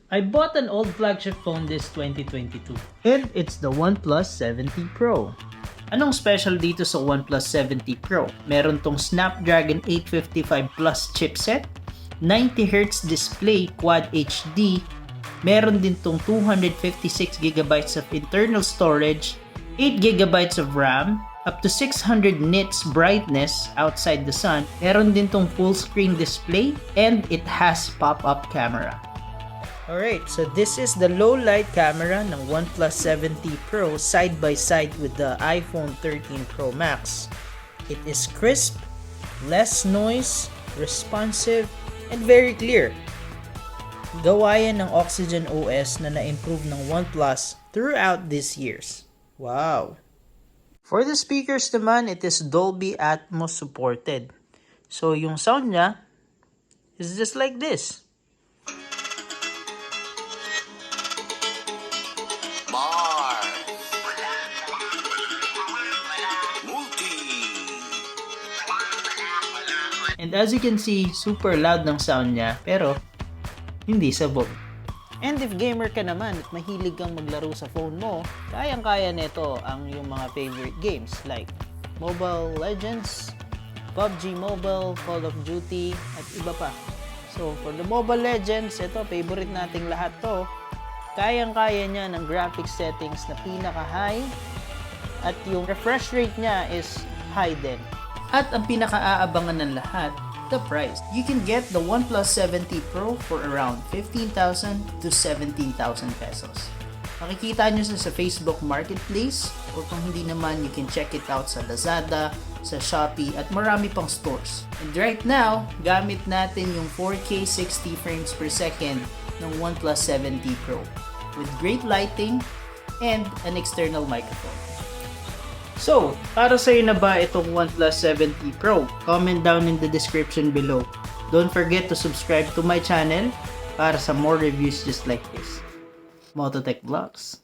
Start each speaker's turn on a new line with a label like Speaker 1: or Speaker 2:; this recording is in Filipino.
Speaker 1: I bought an old flagship phone this 2022. And it's the Oneplus 70 Pro. Anong special dito sa Oneplus 70 Pro? Meron tong Snapdragon 855 Plus chipset, 90Hz display Quad HD, meron din tong 256GB of internal storage, 8GB of RAM, up to 600 nits brightness outside the sun, meron din tong full screen display, and it has pop-up camera. Alright, so this is the low light camera ng OnePlus 70 Pro side by side with the iPhone 13 Pro Max. It is crisp, less noise, responsive, and very clear. Gawa yan ng Oxygen OS na na-improve ng OnePlus throughout these years. Wow! For the speakers naman, it is Dolby Atmos supported. So yung sound niya is just like this. And as you can see, super loud ng sound niya, pero hindi sabog. And if gamer ka naman at mahilig kang maglaro sa phone mo, kayang-kaya nito ang yung mga favorite games like Mobile Legends, PUBG Mobile, Call of Duty, at iba pa. So for the Mobile Legends, ito favorite nating lahat to. Kayang-kaya niya ng graphics settings na pinaka-high at yung refresh rate niya is high din. At ang pinaka-aabangan ng lahat, the price. You can get the OnePlus 70 Pro for around 15,000 to 17,000 pesos. Makikita nyo sa Facebook Marketplace, o kung hindi naman, you can check it out sa Lazada, sa Shopee, at marami pang stores. And right now, gamit natin yung 4K 60 frames per second ng OnePlus 70 Pro with great lighting and an external microphone. So, para sa'yo na ba itong OnePlus 70 Pro? Comment down in the description below. Don't forget to subscribe to my channel para sa more reviews just like this. Mototech Vlogs.